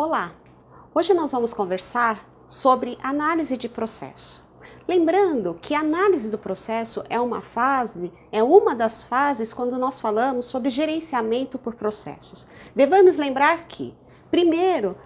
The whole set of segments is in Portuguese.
Olá! Hoje nós vamos conversar sobre análise de processo. Lembrando que a análise do processo é uma das fases quando nós falamos sobre gerenciamento por processos. Devemos lembrar que, primeiro,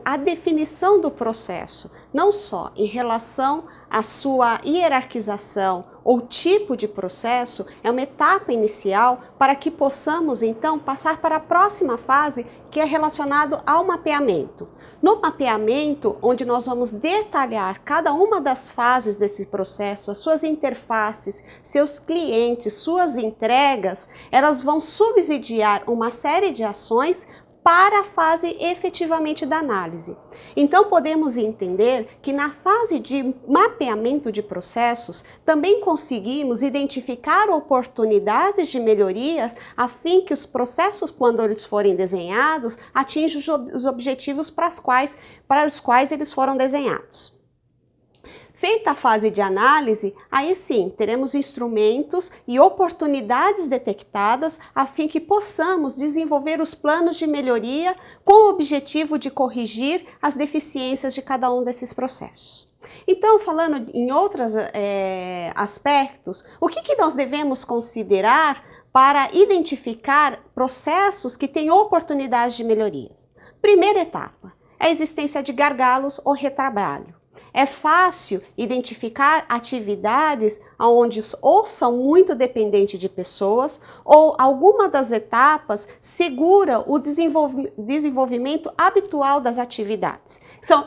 a definição do processo, não só em relação à sua hierarquização ou tipo de processo, é uma etapa inicial para que possamos então passar para a próxima fase, que é relacionado ao mapeamento. No mapeamento, onde nós vamos detalhar cada uma das fases desse processo, as suas interfaces, seus clientes, suas entregas, elas vão subsidiar uma série de ações para a fase efetivamente da análise. Então podemos entender que na fase de mapeamento de processos também conseguimos identificar oportunidades de melhorias a fim que os processos, quando eles forem desenhados, atinjam os objetivos para os quais eles foram desenhados. Feita a fase de análise, aí sim, teremos instrumentos e oportunidades detectadas a fim que possamos desenvolver os planos de melhoria com o objetivo de corrigir as deficiências de cada um desses processos. Então, falando em outros aspectos, o que nós devemos considerar para identificar processos que têm oportunidades de melhorias? Primeira etapa, a existência de gargalos ou retrabalho. É fácil identificar atividades onde ou são muito dependentes de pessoas ou alguma das etapas segura o desenvolvimento habitual das atividades.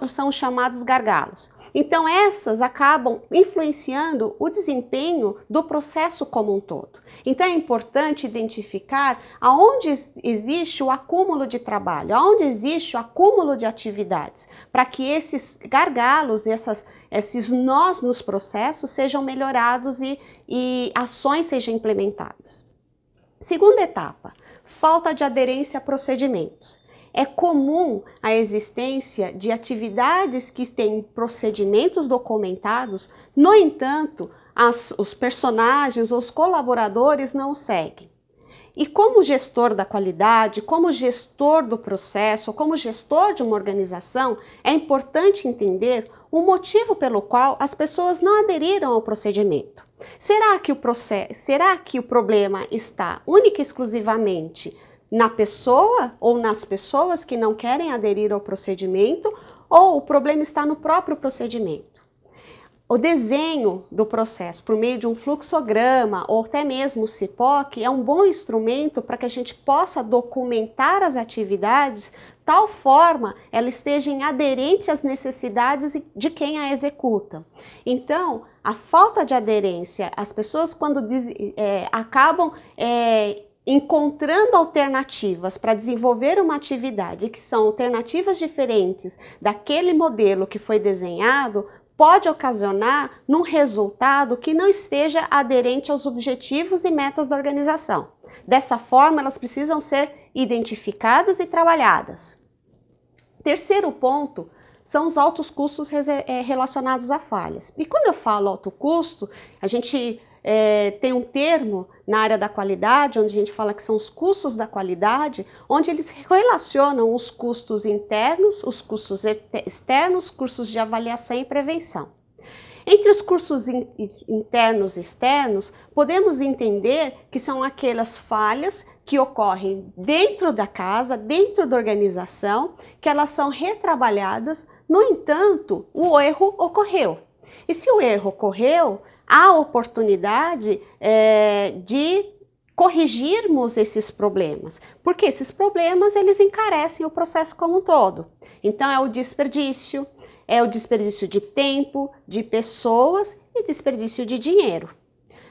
São chamados gargalos. Então essas acabam influenciando o desempenho do processo como um todo. Então é importante identificar aonde existe o acúmulo de trabalho, aonde existe o acúmulo de atividades, para que esses gargalos, esses nós nos processos sejam melhorados e ações sejam implementadas. Segunda etapa, falta de aderência a procedimentos. É comum a existência de atividades que têm procedimentos documentados, no entanto, os personagens, os colaboradores não seguem. E como gestor da qualidade, como gestor do processo, como gestor de uma organização, é importante entender o motivo pelo qual as pessoas não aderiram ao procedimento. Será que o problema está única e exclusivamente na pessoa ou nas pessoas que não querem aderir ao procedimento, ou o problema está no próprio procedimento? O desenho do processo por meio de um fluxograma ou até mesmo o CIPOC é um bom instrumento para que a gente possa documentar as atividades tal forma ela esteja aderente às necessidades de quem a executa. Então, a falta de aderência, as pessoas quando acabam encontrando alternativas para desenvolver uma atividade que são alternativas diferentes daquele modelo que foi desenhado, pode ocasionar num resultado que não esteja aderente aos objetivos e metas da organização. Dessa forma, elas precisam ser identificadas e trabalhadas. Terceiro ponto são os altos custos relacionados a falhas. E quando eu falo alto custo, a gente tem um termo na área da qualidade, onde a gente fala que são os custos da qualidade, onde eles relacionam os custos internos, os custos externos, custos de avaliação e prevenção. Entre os custos internos e externos, podemos entender que são aquelas falhas que ocorrem dentro da casa, dentro da organização, que elas são retrabalhadas, no entanto, o erro ocorreu. E se o erro ocorreu, há oportunidade de corrigirmos esses problemas, porque esses problemas eles encarecem o processo como um todo. Então é o desperdício de tempo, de pessoas e desperdício de dinheiro.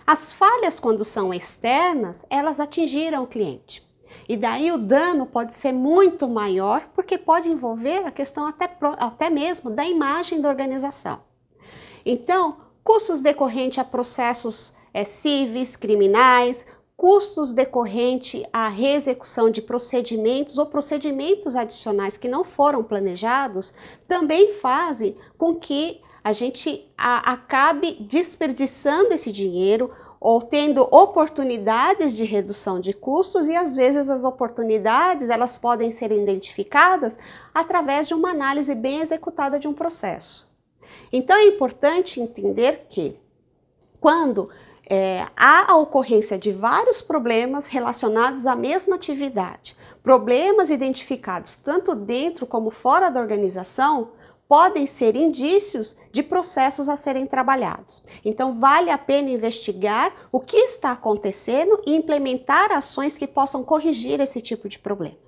As falhas, quando são externas, elas atingiram o cliente. E daí o dano pode ser muito maior, porque pode envolver a questão até mesmo da imagem da organização. Então, custos decorrentes a processos cíveis, criminais, custos decorrentes à reexecução de procedimentos ou procedimentos adicionais que não foram planejados, também fazem com que a gente acabe desperdiçando esse dinheiro ou tendo oportunidades de redução de custos, e às vezes as oportunidades elas podem ser identificadas através de uma análise bem executada de um processo. Então é importante entender que quando há a ocorrência de vários problemas relacionados à mesma atividade, problemas identificados tanto dentro como fora da organização, podem ser indícios de processos a serem trabalhados. Então, vale a pena investigar o que está acontecendo e implementar ações que possam corrigir esse tipo de problema.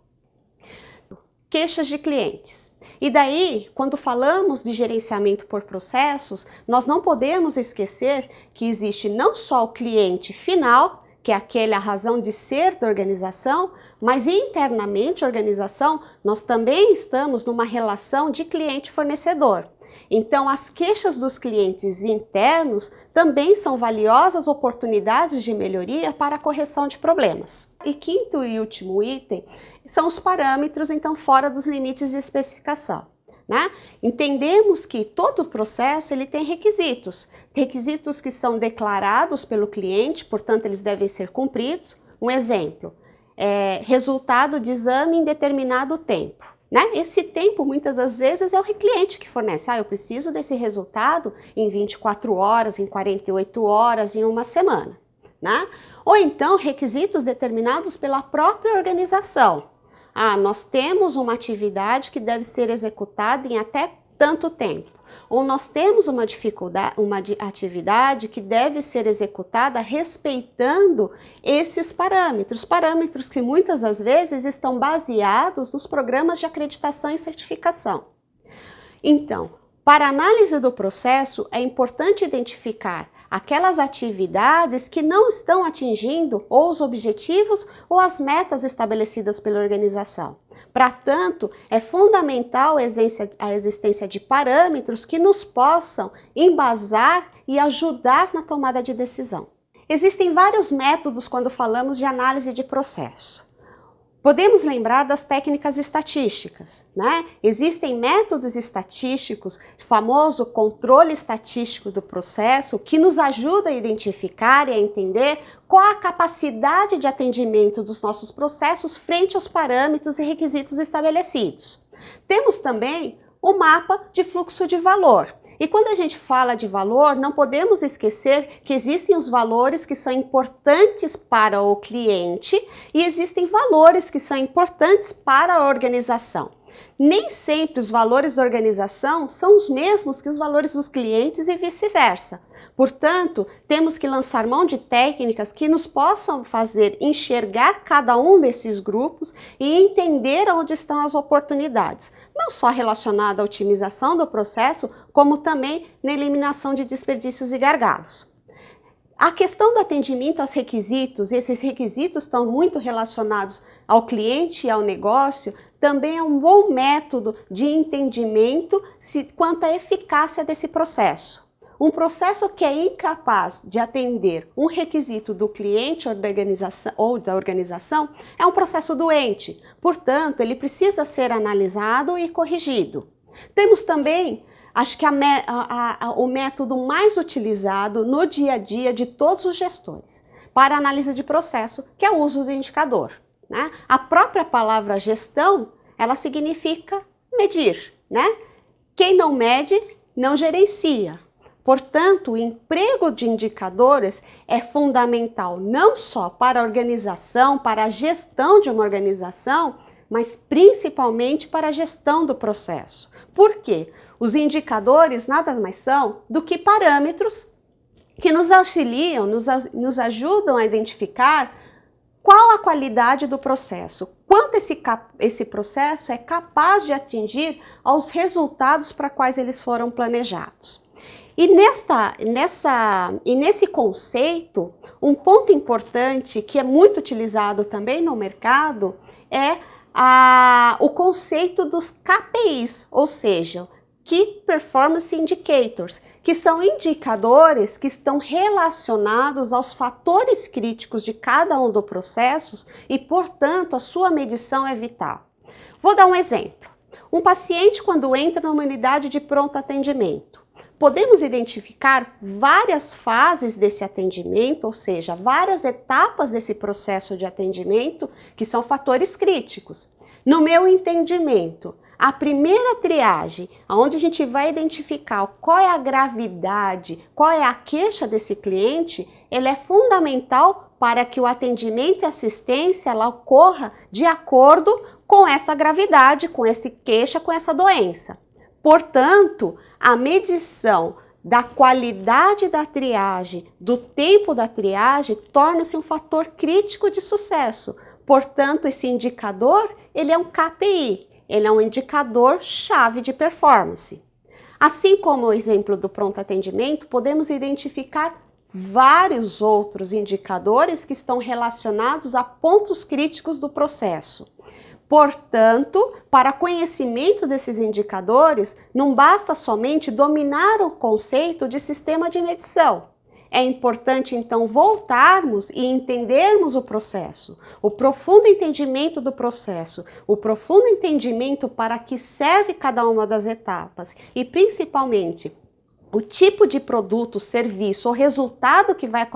Queixas de clientes. E daí, quando falamos de gerenciamento por processos, nós não podemos esquecer que existe não só o cliente final, que é aquela razão de ser da organização, mas internamente a organização, nós também estamos numa relação de cliente-fornecedor. Então, as queixas dos clientes internos também são valiosas oportunidades de melhoria para a correção de problemas. E quinto e último item são os parâmetros, então, fora dos limites de especificação, né? Entendemos que todo processo ele tem requisitos que são declarados pelo cliente, portanto eles devem ser cumpridos. Um exemplo, resultado de exame em determinado tempo, né? Esse tempo muitas das vezes é o cliente que fornece. Eu preciso desse resultado em 24 horas, em 48 horas, em uma semana, né? Ou então requisitos determinados pela própria organização. Nós temos uma atividade que deve ser executada em até tanto tempo. Ou nós temos uma atividade que deve ser executada respeitando esses parâmetros que muitas das vezes estão baseados nos programas de acreditação e certificação. Então, para a análise do processo, é importante identificar aquelas atividades que não estão atingindo ou os objetivos ou as metas estabelecidas pela organização. Para tanto, é fundamental a existência de parâmetros que nos possam embasar e ajudar na tomada de decisão. Existem vários métodos quando falamos de análise de processo. Podemos lembrar das técnicas estatísticas, né? Existem métodos estatísticos, o famoso controle estatístico do processo, que nos ajuda a identificar e a entender qual a capacidade de atendimento dos nossos processos frente aos parâmetros e requisitos estabelecidos. Temos também o mapa de fluxo de valor. E quando a gente fala de valor, não podemos esquecer que existem os valores que são importantes para o cliente e existem valores que são importantes para a organização. Nem sempre os valores da organização são os mesmos que os valores dos clientes e vice-versa. Portanto, temos que lançar mão de técnicas que nos possam fazer enxergar cada um desses grupos e entender onde estão as oportunidades, não só relacionada à otimização do processo, como também na eliminação de desperdícios e gargalos. A questão do atendimento aos requisitos, esses requisitos estão muito relacionados ao cliente e ao negócio, também é um bom método de entendimento quanto à eficácia desse processo. Um processo que é incapaz de atender um requisito do cliente ou da organização é um processo doente, portanto, ele precisa ser analisado e corrigido. Temos também, acho que o método mais utilizado no dia a dia de todos os gestores para análise de processo, que é o uso do indicador, né? A própria palavra gestão, ela significa medir, né? Quem não mede, não gerencia. Portanto, o emprego de indicadores é fundamental não só para a organização, para a gestão de uma organização, mas principalmente para a gestão do processo. Por quê? Os indicadores nada mais são do que parâmetros que nos auxiliam, nos ajudam a identificar qual a qualidade do processo, quanto esse processo é capaz de atingir aos resultados para quais eles foram planejados. E nesse conceito, um ponto importante que é muito utilizado também no mercado é o conceito dos KPIs, ou seja, Key Performance Indicators, que são indicadores que estão relacionados aos fatores críticos de cada um dos processos e, portanto, a sua medição é vital. Vou dar um exemplo. Um paciente, quando entra numa unidade de pronto atendimento, Podemos identificar várias fases desse atendimento, ou seja, várias etapas desse processo de atendimento, que são fatores críticos. No meu entendimento, a primeira triagem, onde a gente vai identificar qual é a gravidade, qual é a queixa desse cliente, ela é fundamental para que o atendimento e assistência ela ocorra de acordo com essa gravidade, com essa queixa, com essa doença. Portanto, a medição da qualidade da triagem, do tempo da triagem, torna-se um fator crítico de sucesso. Portanto, esse indicador, ele é um KPI, ele é um indicador-chave de performance. Assim como o exemplo do pronto atendimento, podemos identificar vários outros indicadores que estão relacionados a pontos críticos do processo. Portanto, para conhecimento desses indicadores, não basta somente dominar o conceito de sistema de medição. É importante, então, voltarmos e entendermos o processo, o profundo entendimento do processo, o profundo entendimento para que serve cada uma das etapas e, principalmente, o tipo de produto, serviço ou resultado que vai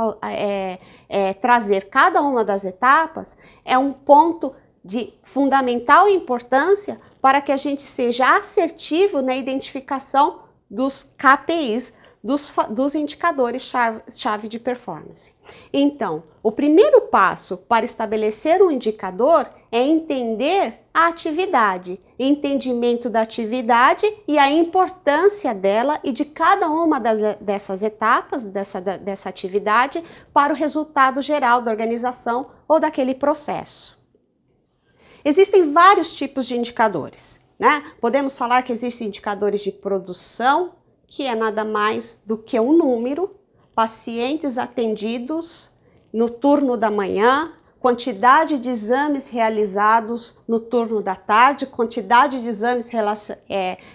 trazer cada uma das etapas é um ponto de fundamental importância para que a gente seja assertivo na identificação dos KPIs, dos indicadores-chave de performance. Então, o primeiro passo para estabelecer um indicador é entender a atividade, entendimento da atividade e a importância dela e de cada uma dessas etapas dessa atividade para o resultado geral da organização ou daquele processo. Existem vários tipos de indicadores, né? Podemos falar que existem indicadores de produção, que é nada mais do que um número, pacientes atendidos no turno da manhã, quantidade de exames realizados no turno da tarde, quantidade de exames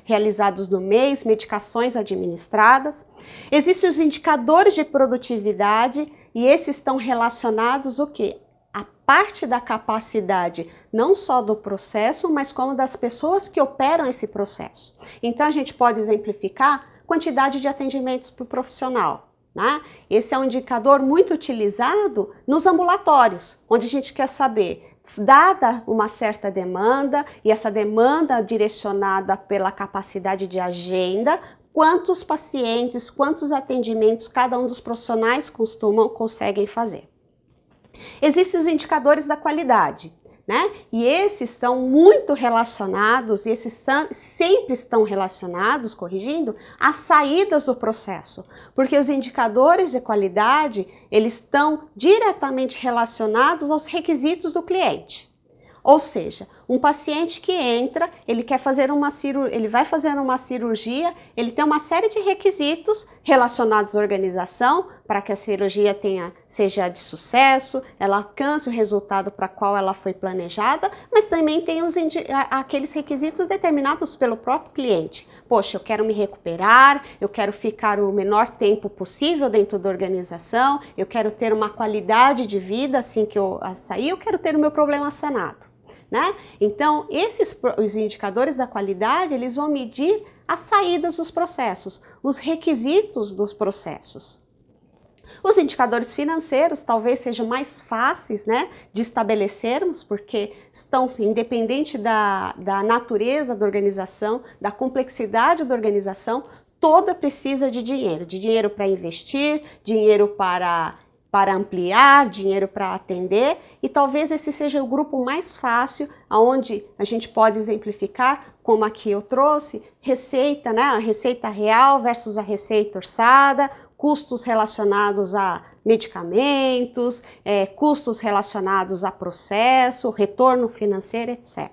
realizados no mês, medicações administradas. Existem os indicadores de produtividade e esses estão relacionados o quê? A parte da capacidade não só do processo, mas como das pessoas que operam esse processo. Então a gente pode exemplificar quantidade de atendimentos por profissional, né? Esse é um indicador muito utilizado nos ambulatórios, onde a gente quer saber, dada uma certa demanda, e essa demanda direcionada pela capacidade de agenda, quantos pacientes, quantos atendimentos cada um dos profissionais conseguem fazer. Existem os indicadores da qualidade, né? E esses estão muito relacionados, sempre estão relacionados, corrigindo, às saídas do processo, porque os indicadores de qualidade, eles estão diretamente relacionados aos requisitos do cliente. Ou seja, um paciente que entra, ele vai fazer uma cirurgia, ele tem uma série de requisitos relacionados à organização para que a cirurgia seja de sucesso, ela alcance o resultado para qual ela foi planejada, mas também tem aqueles requisitos determinados pelo próprio cliente. Poxa, eu quero me recuperar, eu quero ficar o menor tempo possível dentro da organização, eu quero ter uma qualidade de vida assim que eu sair, eu quero ter o meu problema sanado. Né? Então, os indicadores da qualidade, eles vão medir as saídas dos processos, os requisitos dos processos. Os indicadores financeiros talvez sejam mais fáceis, né, de estabelecermos, porque estão independente da natureza da organização, da complexidade da organização, toda precisa de dinheiro para investir, dinheiro para ampliar, dinheiro para atender, e talvez esse seja o grupo mais fácil, onde a gente pode exemplificar, como aqui eu trouxe, receita, né? A receita real versus a receita orçada, custos relacionados a medicamentos, custos relacionados a processo, retorno financeiro, etc.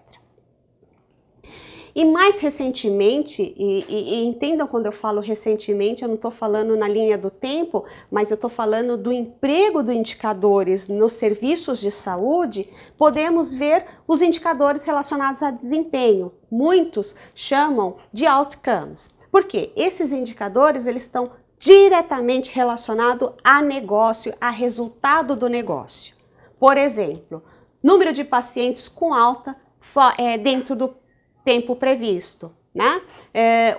E mais recentemente, e entendam quando eu falo recentemente, eu não estou falando na linha do tempo, mas eu estou falando do emprego de indicadores nos serviços de saúde, podemos ver os indicadores relacionados a desempenho. Muitos chamam de outcomes. Por quê? Esses indicadores, eles estão diretamente relacionados a negócio, a resultado do negócio. Por exemplo, número de pacientes com alta dentro do tempo previsto. né?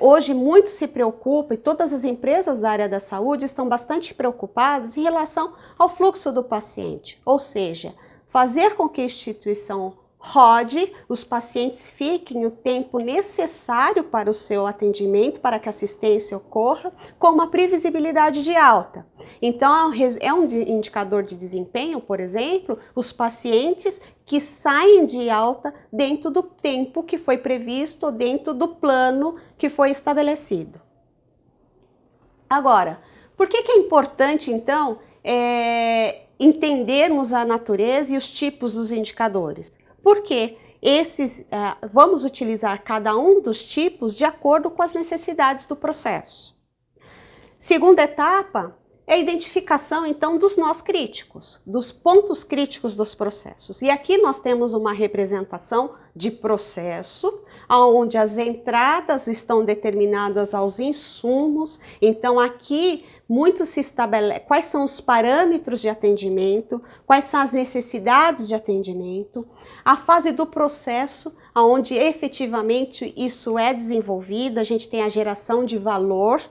Hoje muito se preocupa e todas as empresas da área da saúde estão bastante preocupadas em relação ao fluxo do paciente, ou seja, fazer com que a instituição rode, os pacientes fiquem o tempo necessário para o seu atendimento, para que a assistência ocorra, com uma previsibilidade de alta. Então, é um indicador de desempenho, por exemplo, os pacientes que saem de alta dentro do tempo que foi previsto, dentro do plano que foi estabelecido. Agora, por que é importante, então, entendermos a natureza e os tipos dos indicadores? Porque vamos utilizar cada um dos tipos de acordo com as necessidades do processo. Segunda etapa é a identificação, então, dos nós críticos, dos pontos críticos dos processos. E aqui nós temos uma representação de processo, onde as entradas estão determinadas aos insumos. Então, aqui muito se estabelece quais são os parâmetros de atendimento, quais são as necessidades de atendimento, a fase do processo, onde efetivamente isso é desenvolvido, a gente tem a geração de valor,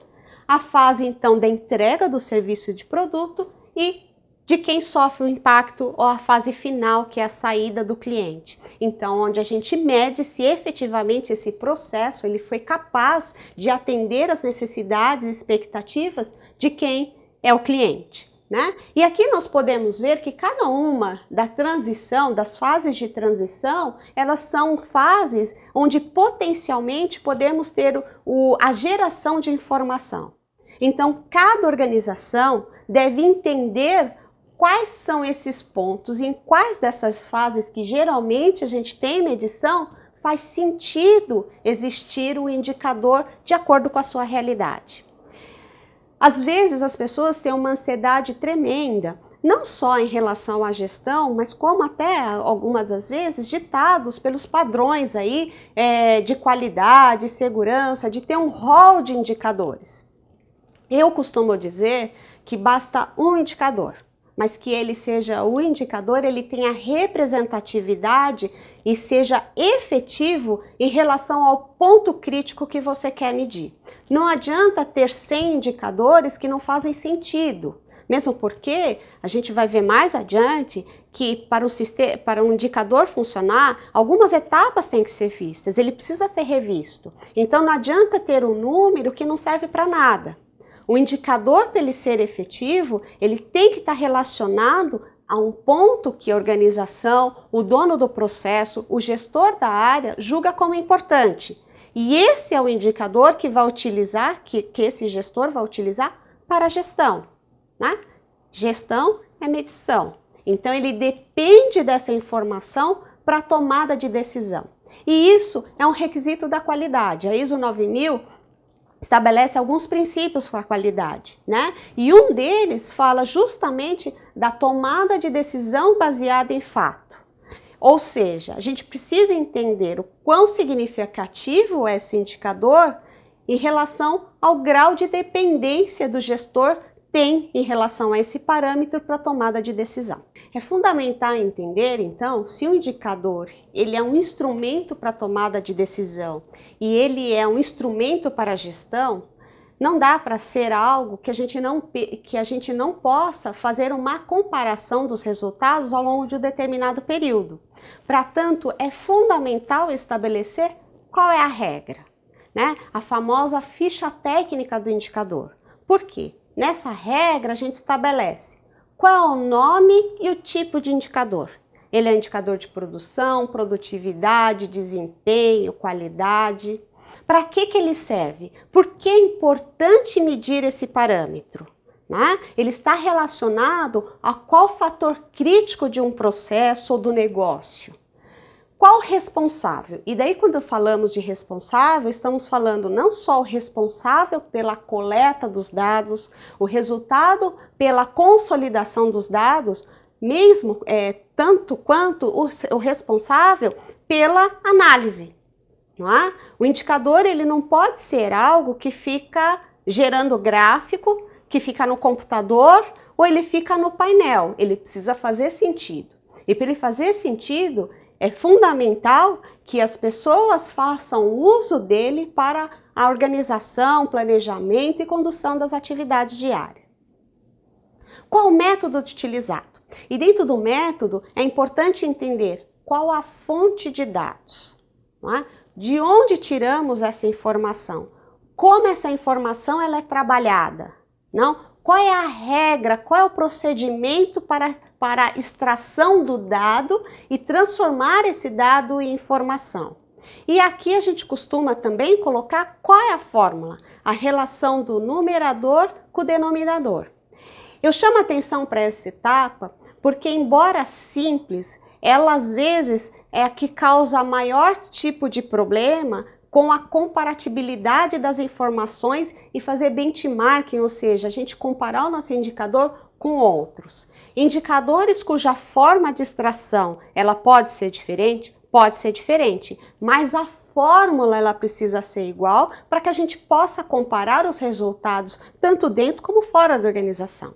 a fase então da entrega do serviço de produto e de quem sofre o impacto, ou a fase final, que é a saída do cliente. Então, onde a gente mede se efetivamente esse processo ele foi capaz de atender as necessidades e expectativas de quem é o cliente, né? E aqui nós podemos ver que cada uma das fases de transição, elas são fases onde potencialmente podemos ter a geração de informação. Então, cada organização deve entender quais são esses pontos e em quais dessas fases que geralmente a gente tem medição faz sentido existir o indicador de acordo com a sua realidade. Às vezes as pessoas têm uma ansiedade tremenda, não só em relação à gestão, mas como até algumas das vezes ditados pelos padrões aí de qualidade, segurança, de ter um rol de indicadores. Eu costumo dizer que basta um indicador, mas que ele seja o indicador, ele tenha representatividade e seja efetivo em relação ao ponto crítico que você quer medir. Não adianta ter 100 indicadores que não fazem sentido, mesmo porque a gente vai ver mais adiante que para um indicador funcionar, algumas etapas têm que ser vistas, ele precisa ser revisto. Então não adianta ter um número que não serve para nada. O indicador, para ele ser efetivo, ele tem que estar relacionado a um ponto que a organização, o dono do processo, o gestor da área julga como importante. E esse é o indicador que vai utilizar, que esse gestor vai utilizar para a gestão, né? Gestão é medição. Então ele depende dessa informação para a tomada de decisão. E isso é um requisito da qualidade. A ISO 9000 estabelece alguns princípios para a qualidade, né? E um deles fala justamente da tomada de decisão baseada em fato. Ou seja, a gente precisa entender o quão significativo é esse indicador em relação ao grau de dependência do gestor tem em relação a esse parâmetro para a tomada de decisão. É fundamental entender, então, se o indicador ele é um instrumento para a tomada de decisão e ele é um instrumento para a gestão, não dá para ser algo que a gente não possa fazer uma comparação dos resultados ao longo de um determinado período. Para tanto, é fundamental estabelecer qual é a regra, né? A famosa ficha técnica do indicador. Por quê? Nessa regra, a gente estabelece qual é o nome e o tipo de indicador. Ele é indicador de produção, produtividade, desempenho, qualidade. Para que ele serve? Por que é importante medir esse parâmetro? Né? Ele está relacionado a qual fator crítico de um processo ou do negócio. Qual responsável? E daí quando falamos de responsável, estamos falando não só o responsável pela coleta dos dados, o resultado pela consolidação dos dados, mesmo tanto quanto o responsável pela análise. Não é? O indicador ele não pode ser algo que fica gerando gráfico, que fica no computador ou ele fica no painel. Ele precisa fazer sentido. E para ele fazer sentido, é fundamental que as pessoas façam uso dele para a organização, planejamento e condução das atividades diárias. Qual o método utilizado? E dentro do método é importante entender qual a fonte de dados, não é? De onde tiramos essa informação, como essa informação ela é trabalhada, não? Qual é a regra, qual é o procedimento para a extração do dado e transformar esse dado em informação. E aqui a gente costuma também colocar qual é a fórmula, a relação do numerador com o denominador. Eu chamo a atenção para essa etapa porque, embora simples, ela às vezes é a que causa maior tipo de problema com a comparatibilidade das informações e fazer benchmarking, ou seja, a gente comparar o nosso indicador com outros. Indicadores cuja forma de extração ela pode ser diferente, mas a fórmula ela precisa ser igual para que a gente possa comparar os resultados tanto dentro como fora da organização.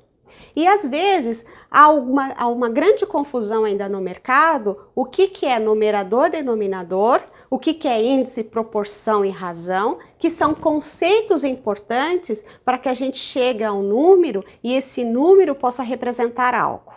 E às vezes há uma grande confusão ainda no mercado, o que é numerador, denominador, o que é índice, proporção e razão, que são conceitos importantes para que a gente chegue a um número e esse número possa representar algo.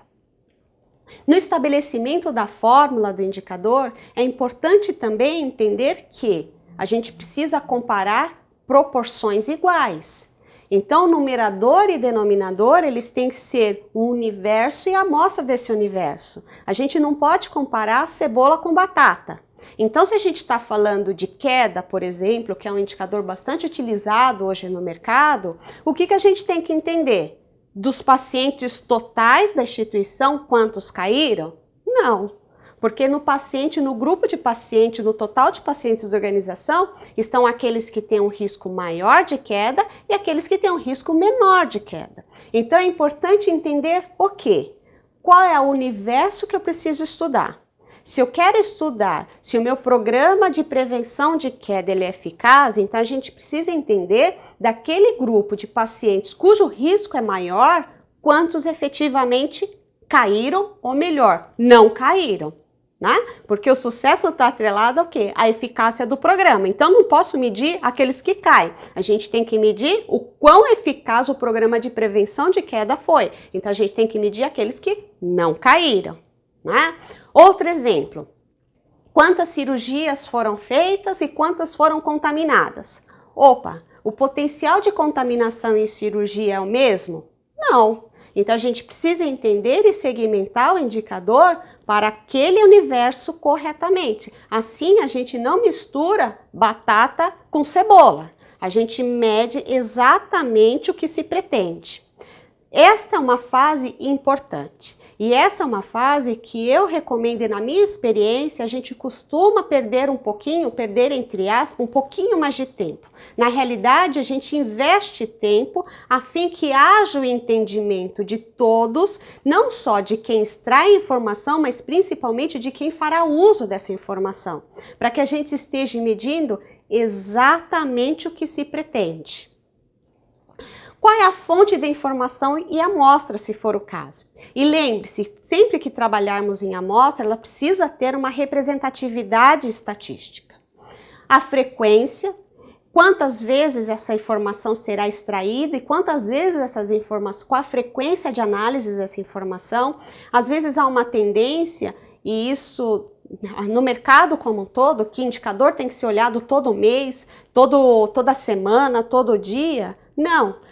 No estabelecimento da fórmula do indicador, é importante também entender que a gente precisa comparar proporções iguais. Então, numerador e denominador, eles têm que ser um universo e a amostra desse universo. A gente não pode comparar cebola com batata. Então, se a gente está falando de queda, por exemplo, que é um indicador bastante utilizado hoje no mercado, o que a gente tem que entender? Dos pacientes totais da instituição, quantos caíram? Não. Porque no grupo de pacientes, no total de pacientes da organização, estão aqueles que têm um risco maior de queda e aqueles que têm um risco menor de queda. Então é importante entender o quê? Qual é o universo que eu preciso estudar? Se eu quero estudar se o meu programa de prevenção de queda ele é eficaz, então a gente precisa entender daquele grupo de pacientes cujo risco é maior, quantos efetivamente caíram ou melhor, não caíram. Né? Porque o sucesso está atrelado ao quê? À eficácia do programa. Então não posso medir aqueles que caem. A gente tem que medir o quão eficaz o programa de prevenção de queda foi. Então a gente tem que medir aqueles que não caíram. Né? Outro exemplo. Quantas cirurgias foram feitas e quantas foram contaminadas? Opa, o potencial de contaminação em cirurgia é o mesmo? Não. Então a gente precisa entender e segmentar o indicador para aquele universo corretamente. Assim a gente não mistura batata com cebola. A gente mede exatamente o que se pretende. Esta é uma fase importante. E essa é uma fase que eu recomendo, e na minha experiência, a gente costuma perder entre aspas, um pouquinho mais de tempo. Na realidade, a gente investe tempo a fim que haja o entendimento de todos, não só de quem extrai a informação, mas principalmente de quem fará uso dessa informação, para que a gente esteja medindo exatamente o que se pretende. Qual é a fonte da informação e a amostra, se for o caso? E lembre-se, sempre que trabalharmos em amostra, ela precisa ter uma representatividade estatística. A frequência, quantas vezes essa informação será extraída e quantas vezes essas informações, qual a frequência de análise dessa informação. Às vezes há uma tendência, e isso no mercado como um todo, que indicador tem que ser olhado todo mês, toda semana, todo dia. Não.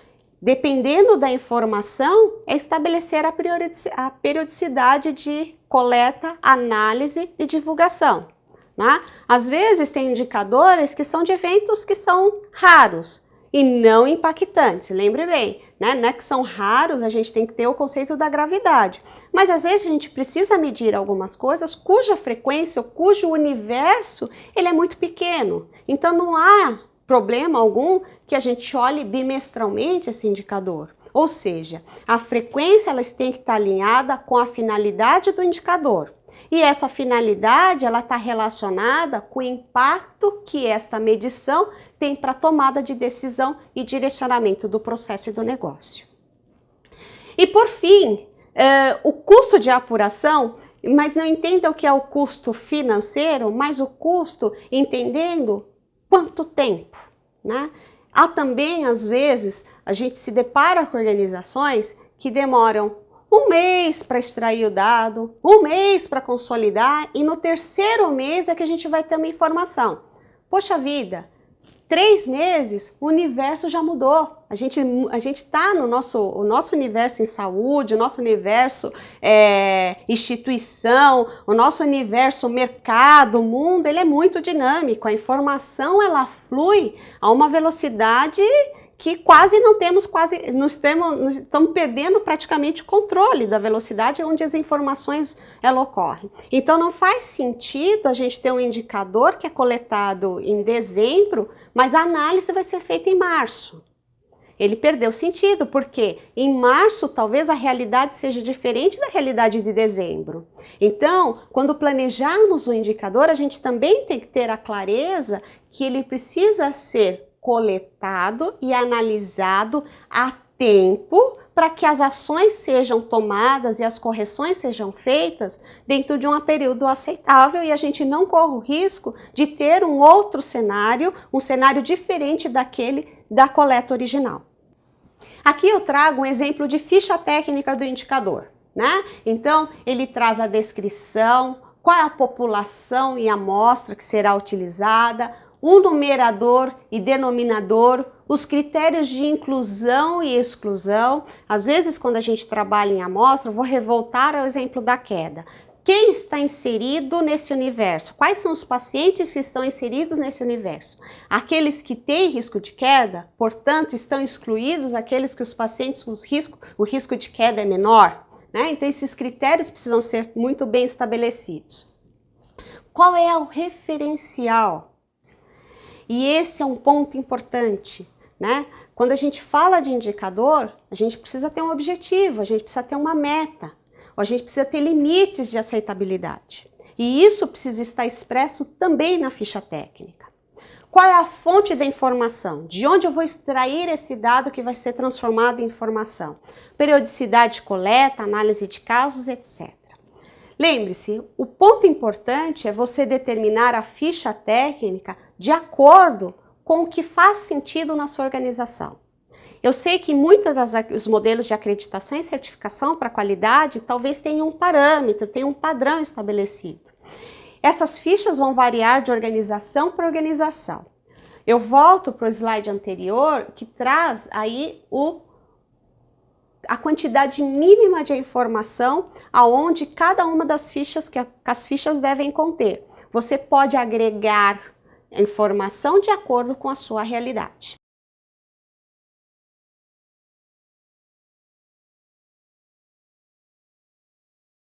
Dependendo da informação, é estabelecer a periodicidade de coleta, análise e divulgação. Né? Às vezes tem indicadores que são de eventos que são raros e não impactantes. Lembre bem, né? Não é que são raros, a gente tem que ter o conceito da gravidade. Mas às vezes a gente precisa medir algumas coisas cuja frequência ou cujo universo ele é muito pequeno. Então não há problema algum que a gente olhe bimestralmente esse indicador. Ou seja, a frequência elas tem que estar alinhada com a finalidade do indicador. E essa finalidade ela está relacionada com o impacto que esta medição tem para a tomada de decisão e direcionamento do processo e do negócio. E por fim, o custo de apuração, mas não entenda o que é o custo financeiro, mas o custo entendendo quanto tempo, né? Há também, às vezes, a gente se depara com organizações que demoram um mês para extrair o dado, um mês para consolidar, e no terceiro mês é que a gente vai ter uma informação. Poxa vida, 3 meses, o universo já mudou. A gente está no o nosso universo em saúde, o nosso universo instituição, o nosso universo mercado, o mundo, ele é muito dinâmico. A informação, ela flui a uma velocidade que quase não temos, estamos perdendo praticamente o controle da velocidade onde as informações ocorrem. Então não faz sentido a gente ter um indicador que é coletado em dezembro, mas a análise vai ser feita em março. Ele perdeu sentido, porque em março talvez a realidade seja diferente da realidade de dezembro. Então, quando planejarmos o indicador, a gente também tem que ter a clareza que ele precisa ser coletado e analisado a tempo para que as ações sejam tomadas e as correções sejam feitas dentro de um período aceitável e a gente não corra o risco de ter um outro cenário, um cenário diferente daquele da coleta original. Aqui eu trago um exemplo de ficha técnica do indicador, né? Então, ele traz a descrição, qual é a população e amostra que será utilizada, o numerador e denominador, os critérios de inclusão e exclusão. Às vezes, quando a gente trabalha em amostra, eu vou voltar ao exemplo da queda. Quem está inserido nesse universo? Quais são os pacientes que estão inseridos nesse universo? Aqueles que têm risco de queda, portanto, estão excluídos aqueles que os pacientes com o risco de queda é menor, né? Então, esses critérios precisam ser muito bem estabelecidos. Qual é o referencial? E esse é um ponto importante, né? Quando a gente fala de indicador, a gente precisa ter um objetivo, a gente precisa ter uma meta, a gente precisa ter limites de aceitabilidade. E isso precisa estar expresso também na ficha técnica. Qual é a fonte da informação? De onde eu vou extrair esse dado que vai ser transformado em informação? Periodicidade de coleta, análise de casos, etc. Lembre-se, o ponto importante é você determinar a ficha técnica de acordo com o que faz sentido na sua organização. Eu sei que muitos dos modelos de acreditação e certificação para qualidade talvez tenham um parâmetro, tenham um padrão estabelecido. Essas fichas vão variar de organização para organização. Eu volto para o slide anterior que traz aí a quantidade mínima de informação aonde cada uma das fichas que as fichas devem conter. Você pode agregar informação de acordo com a sua realidade.